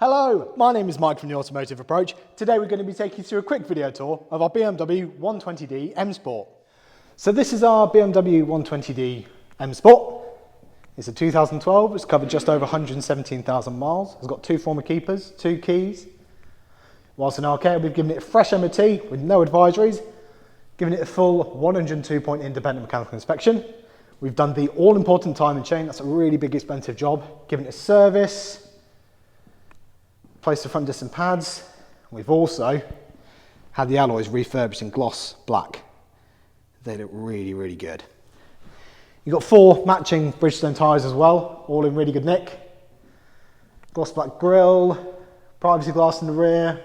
Hello, my name is Mike from The Automotive Approach. Today we're going to be taking you through a quick video tour of our BMW 120D Msport. So this is our BMW 120D Msport. It's a 2012, it's covered just over 117,000 miles. It's got two former keepers, two keys. Whilst in our care, we've given it a fresh MOT with no advisories, given it a full 102-point independent mechanical inspection. We've done the all-important time and chain, that's a really big expensive job, given it a service, placed the front disc and pads. We've also had the alloys refurbished in gloss black. They look really, really good. You've got four matching Bridgestone tyres as well, all in really good nick. Gloss black grille, privacy glass in the rear.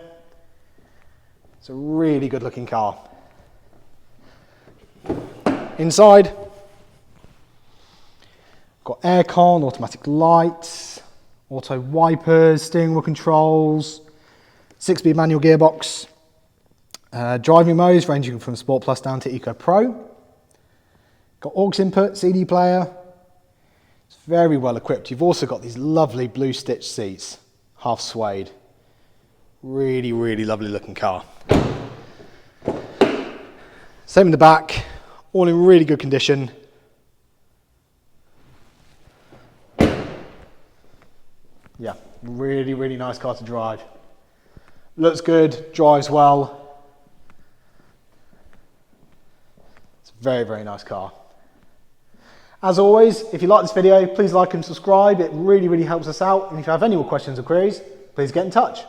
It's a really good looking car. Inside, got aircon, automatic lights, auto wipers, steering wheel controls, 6-speed manual gearbox, driving modes ranging from Sport Plus down to Eco Pro. Got aux input, CD player. It's very well equipped. You've also got these lovely blue stitched seats, half suede. Really, really lovely looking car. Same in the back, all in really good condition. Yeah, really, really nice car to drive. Looks good, drives well. It's a very, very nice car. As always, if you like this video, please like and subscribe. It really, really helps us out. And if you have any more questions or queries, please get in touch.